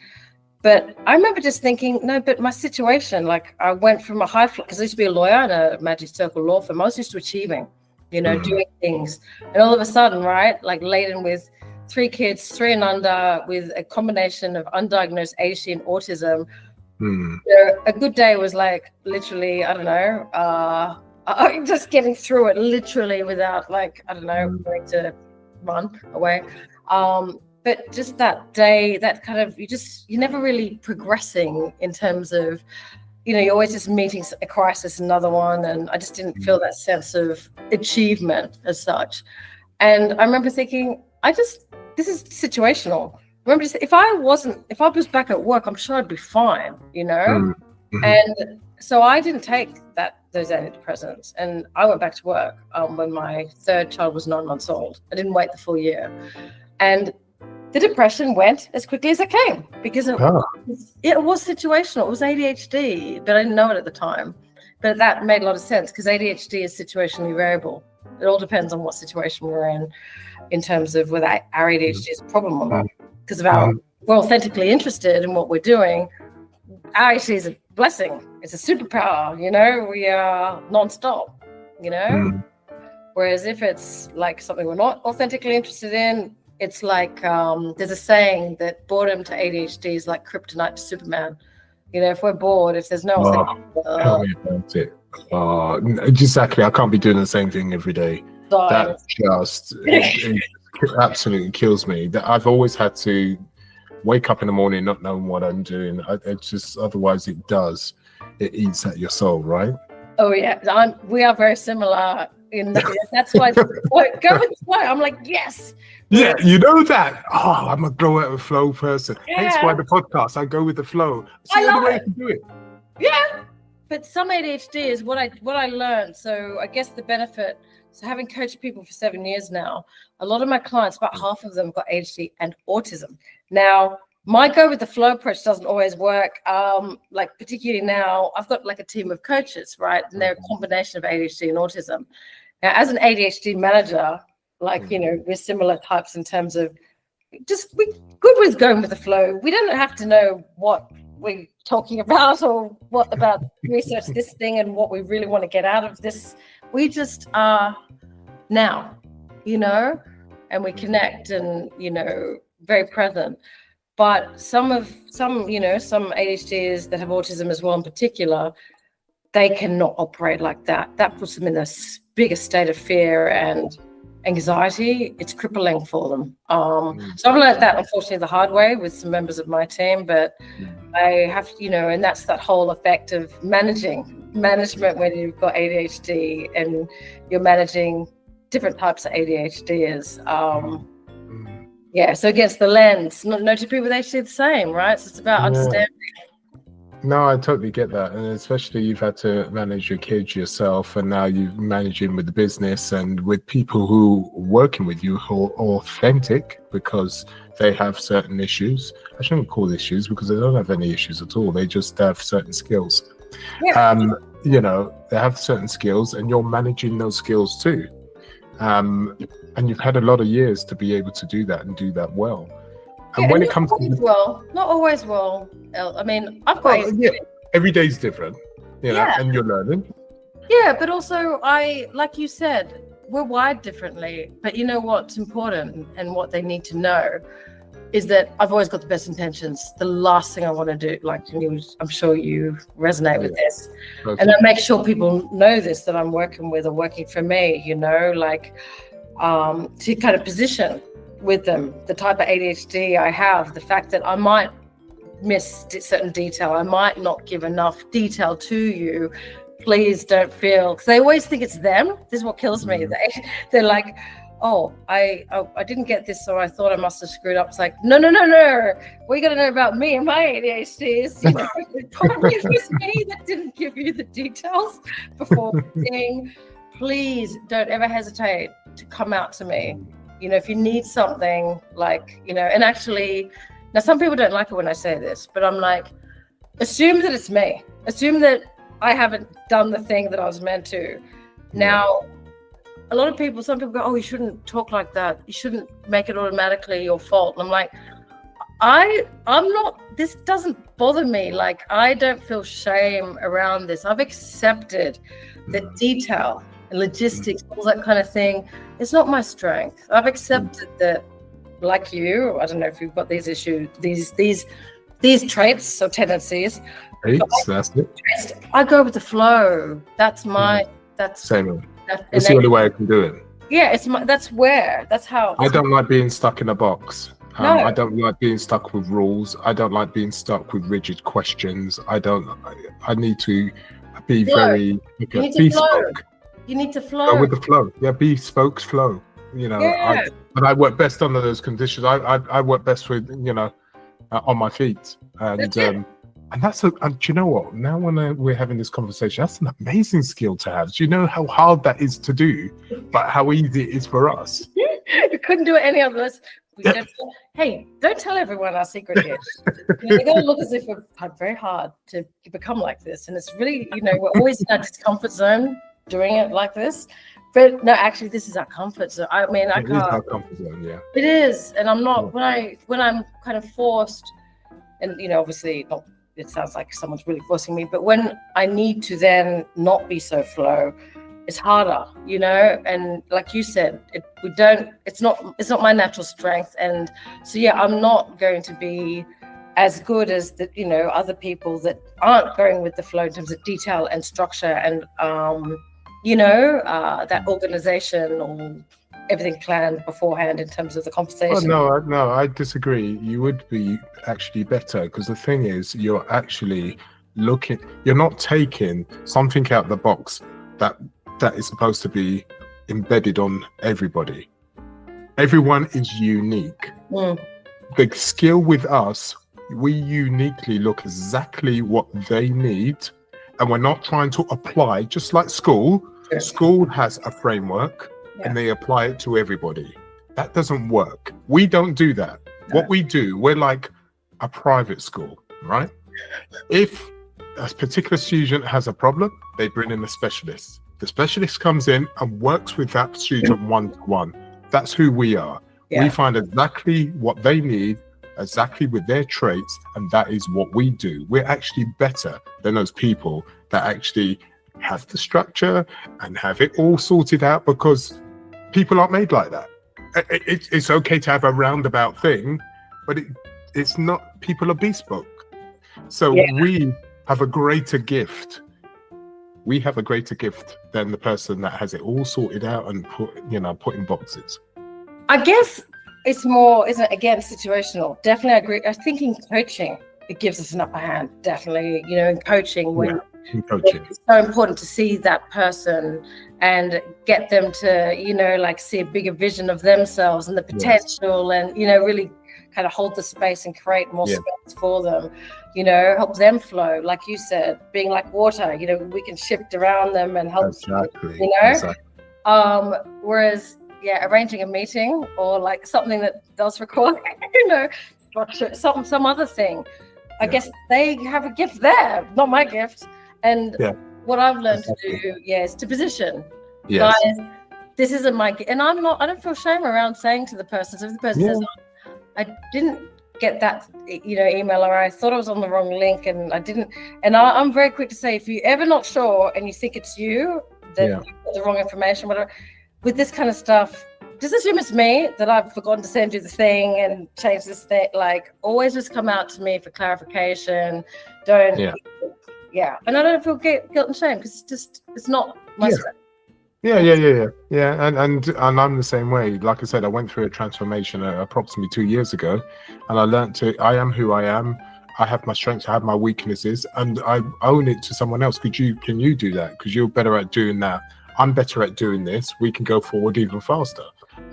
But I remember just thinking, no, but my situation, like I went from a high, because I used to be a lawyer in a Magic Circle law firm. I was used to achieving, you know, doing things. And all of a sudden, right, like laden with 3 kids, 3 and under, with a combination of undiagnosed ADHD and autism. You know, a good day was like literally, I don't know, just getting through it literally without like, I don't know, going to run away. But just that day, that kind of, you're never really progressing in terms of, you know, you're always just meeting a crisis, another one. And I just didn't feel that sense of achievement as such. And I remember thinking, this is situational. If I was back at work, I'm sure I'd be fine, you know? And so I didn't take those antidepressants, and I went back to work when my third child was 9 months old. I didn't wait the full year. And the depression went as quickly as it came because it was situational. It was ADHD, but I didn't know it at the time. But that made a lot of sense because ADHD is situationally variable. It all depends on what situation we're in terms of whether our ADHD is a problem or not. Because we're authentically interested in what we're doing. Our ADHD is a blessing. It's a superpower, you know, we are nonstop, you know. Whereas if it's like something we're not authentically interested in, it's like there's a saying that boredom to ADHD is like kryptonite to Superman. You know, if we're bored, if there's no tell me about it. Exactly. I can't be doing the same thing every day. That just it absolutely kills me. That I've always had to wake up in the morning not knowing what I'm doing. It's just, otherwise it eats at your soul, right? Oh yeah, we are very similar in that. That's why go with the flow. I'm like, yes. Yeah, you know that. Oh, I'm a go with the flow person. Yeah. Hence why the podcast, I go with the flow. It's the only way to do it. Yeah, but some ADHD is what I learned. So I guess the benefit. So having coached people for 7 years now, a lot of my clients, about half of them got ADHD and autism. Now, my go with the flow approach doesn't always work. Like particularly now, I've got like a team of coaches, right? And they're a combination of ADHD and autism. Now, as an ADHD manager, like, you know, we're similar types in terms of we're good with going with the flow. We don't have to know what we're talking about or what about research this thing and what we really want to get out of this We just are now, you know, and we connect and, you know, very present. But some ADHDs that have autism as well in particular, they cannot operate like that. That puts them in a bigger state of fear and anxiety. It's crippling for them. So I've learned that, unfortunately, the hard way with some members of my team, but I have, you know, and that's that whole effect of management when you've got ADHD and you're managing different types of ADHDs. Yeah, so against the lens, no two people with ADHD are the same, right? So it's about understanding. No, I totally get that. And especially you've had to manage your kids yourself, and now you're managing with the business and with people who are working with you who are authentic because they have certain issues. I shouldn't call issues because they don't have any issues at all. They just have certain skills. Yeah. You know, they have certain skills and you're managing those skills too. And you've had a lot of years to be able to do that and do that well. And when it comes to not always well. I mean, I've got every day's different, you know, and you're learning. Yeah, but also like you said, we're wired differently. But you know what's important and what they need to know is that I've always got the best intentions. The last thing I want to do, like I'm sure you resonate with this, and I make sure people know this, that I'm working with or working for me, you know, like to kind of position with them the type of ADHD I have, the fact that I might miss certain detail, I might not give enough detail to you. Please don't feel, because they always think it's them. This is what kills me. They're like, oh, I didn't get this, so I thought I must have screwed up. It's like, no. What you got to know about me and my ADHD is, you know, it probably was me that didn't give you the details before saying, please don't ever hesitate to come out to me. You know, if you need something, like, you know, and actually, now some people don't like it when I say this, but I'm like, assume that it's me. Assume that I haven't done the thing that I was meant to. Now, a lot of people, some people go, oh, you shouldn't talk like that. You shouldn't make it automatically your fault. And I'm like, I'm not, this doesn't bother me. Like, I don't feel shame around this. I've accepted the detail and logistics, all that kind of thing. It's not my strength. I've accepted that, like you, I don't know if you've got these issues, these traits or tendencies. That's it. I go with the flow. That's my, that's same. It's the only way I can do it. Yeah, that's how. I don't like being stuck in a box. I don't like being stuck with rules. I don't like being stuck with rigid questions. I need to be very bespoke. You need to flow. Go with the flow. Yeah, bespoke flow. You know, but I work best under those conditions. I work best with, you know, on my feet. And that's and do you know what? Now when we're having this conversation, that's an amazing skill to have. Do you know how hard that is to do, but how easy it is for us? You couldn't do it any other less. Hey, don't tell everyone our secret here. They're going to look as if we're very hard to become like this. And it's really, you know, we're always in our discomfort zone doing it like this. But no, actually, this is our comfort zone. I mean, I can't. It is our comfort zone, yeah. It is. And I'm not, when I'm kind of forced, and, you know, obviously not, it sounds like someone's really forcing me, but when I need to then not be so flow, it's harder, you know. And like you said, it's not my natural strength. And so, yeah, I'm not going to be as good as the, you know, other people that aren't going with the flow in terms of detail and structure and, you know, that organization or everything planned beforehand in terms of the conversation. Oh, no, I disagree. You would be actually better, because the thing is, you're actually you're not taking something out the box that is supposed to be embedded on everybody. Everyone is unique. The skill with us, we uniquely look exactly what they need, and we're not trying to apply, just like school. Sure. School has a framework. And they apply it to everybody. That doesn't work. We don't do that. No. What we do, we're like a private school, right? If a particular student has a problem, they bring in a specialist. The specialist comes in and works with that student one-to-one. That's who we are. Yeah. We find exactly what they need, exactly with their traits, and that is what we do. We're actually better than those people that actually have the structure and have it all sorted out, because people aren't made like that. It's okay to have a roundabout thing, but it's not. People are bespoke. So we have a greater gift. We have a greater gift than the person that has it all sorted out and put in boxes. I guess it's more, isn't it, again, situational. Definitely, I agree. I think in coaching, it gives us an upper hand. Definitely, in coaching, when it's so important to see that person and get them to, like, see a bigger vision of themselves and the potential, and, really kind of hold the space and create more space for them, help them flow. Like you said, being like water, we can shift around them and help whereas arranging a meeting or like something that does require structure, some other thing, I guess they have a gift there, not my gift. And what I've learned to do is to position guys, this isn't my gift. And I don't feel shame around saying to the person, so if the person says, I didn't get that email, or I thought I was on the wrong link and I didn't, and I'm very quick to say, if you're ever not sure and you think it's you, then you've got the wrong information, whatever. With this kind of stuff, just assume it's me, that I've forgotten to send you the thing and change this thing. Like, always just come out to me for clarification. Don't and I don't feel guilt and shame, because it's not my stuff. And I'm the same way. Like I said, I went through a transformation approximately 2 years ago, and I learned I am who I am. I have my strengths, I have my weaknesses, and I own it to someone else. Can you do that? Because you're better at doing that. I'm better at doing this. We can go forward even faster.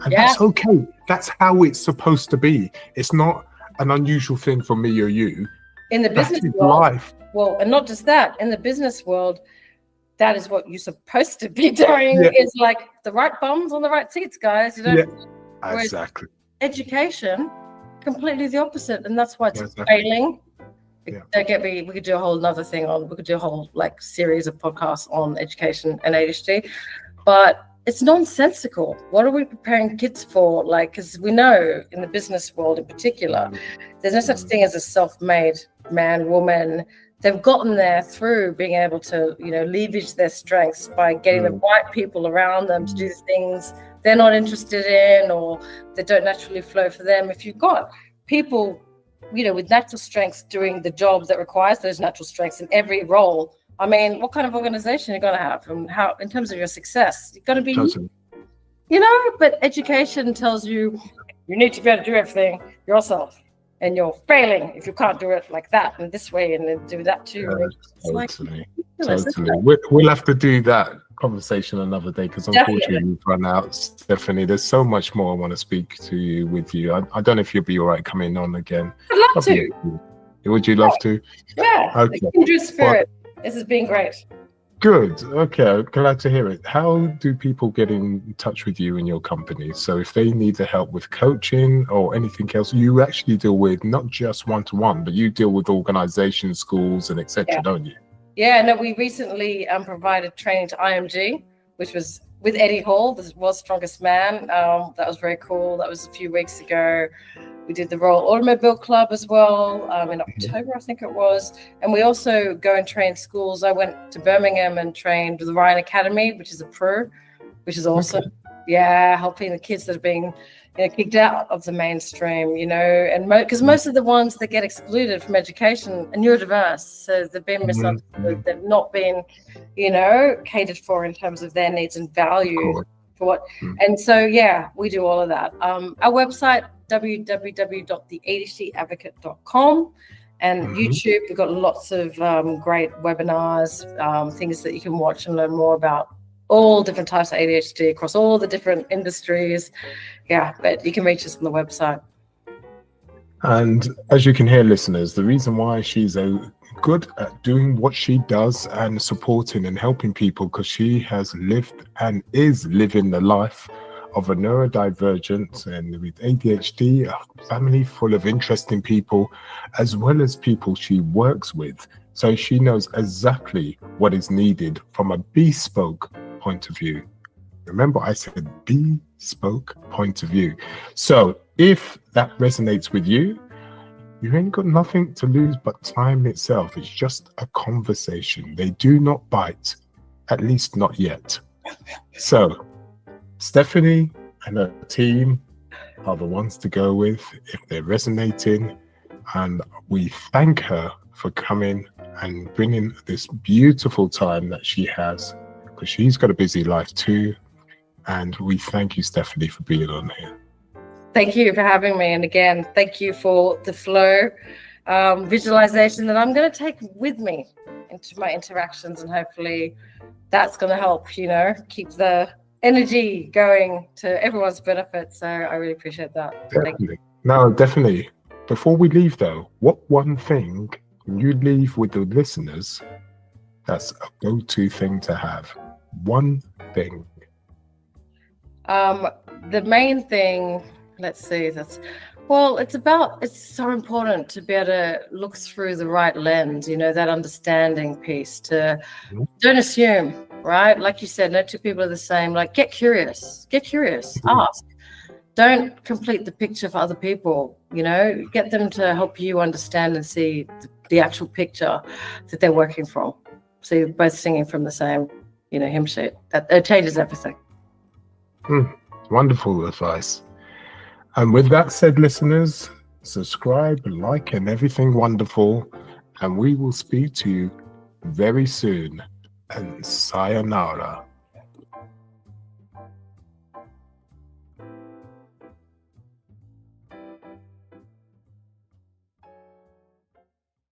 And that's okay. That's how it's supposed to be. It's not an unusual thing for me or you. In the business world, life. Well, and not just that, in the business world, that is what you're supposed to be doing, is like the right bums on the right seats, guys. Exactly. Education, completely the opposite. And that's why it's failing. Don't get me, we could do a whole another thing we could do a whole like series of podcasts on education and ADHD, but it's nonsensical. What are we preparing kids for? Like, because we know in the business world in particular, there's no such thing as a self-made man, woman. They've gotten there through being able to, leverage their strengths by getting the right people around them to do the things they're not interested in or that don't naturally flow for them. If you've got people, with natural strengths doing the job that requires those natural strengths in every role, I mean, what kind of organization you're going to have, and how, in terms of your success, you've got to be, but education tells you need to be able to do everything yourself. And you're failing if you can't do it like that and this way and then do that too. Totally. We'll have to do that conversation another day, because unfortunately we've run out, Stephanie. There's so much more I want to speak to you with you. I don't know if you'll be all right coming on again. I'd love to. Would you love to? Yeah. Okay. The kindred spirit. This has been great. Good. Okay. Glad to hear it. How do people get in touch with you and your company? So if they need the help with coaching or anything else, you actually deal with not just one-to-one, but you deal with organizations, schools, and etc., don't you? Yeah. No, we recently provided training to IMG, which was with Eddie Hall, the world's strongest man. That was very cool. That was a few weeks ago. We did the Royal Automobile Club as well in October, I think it was. And we also go and train schools. I went to Birmingham and trained with the Ryan Academy, which is a pro, which is awesome. Yeah, helping the kids that are being kicked out of the mainstream, and because most of the ones that get excluded from education are neurodiverse. So they've been misunderstood. They've not been, catered for in terms of their needs and value for what. And so, we do all of that. Our website, www.theadhdadvocate.com, and YouTube. We've got lots of great webinars, things that you can watch and learn more about all different types of ADHD across all the different industries. But you can reach us on the website. And as you can hear, listeners, the reason why she's good at doing what she does and supporting and helping people, because she has lived and is living the life of a neurodivergent and with ADHD, a family full of interesting people, as well as people she works with. So she knows exactly what is needed from a bespoke point of view. Remember, I said bespoke point of view. So if that resonates with you, you ain't got nothing to lose but time itself. It's just a conversation. They do not bite. At least not yet. So Stephanie and her team are the ones to go with if they're resonating. And we thank her for coming and bringing this beautiful time that she has, because she's got a busy life too. And we thank you, Stephanie, for being on here. Thank you for having me. And again, thank you for the flow visualization that I'm going to take with me into my interactions, and hopefully that's going to help, you know, keep the energy going to everyone's benefit. So I really appreciate that. Definitely. No, definitely. Before we leave though, what one thing can you leave with the listeners that's a go-to thing to have? One thing. The main thing, let's see, it's so important to be able to look through the right lens, you know, that understanding piece, to don't assume, right? Like you said, no two people are the same. Like, get curious, ask. Don't complete the picture for other people, you know, get them to help you understand and see the actual picture that they're working from. So you're both singing from the same, you know, hymn sheet. That it changes everything. Wonderful advice. And with that said, listeners, subscribe, like, and everything wonderful. And we will speak to you very soon. And sayonara.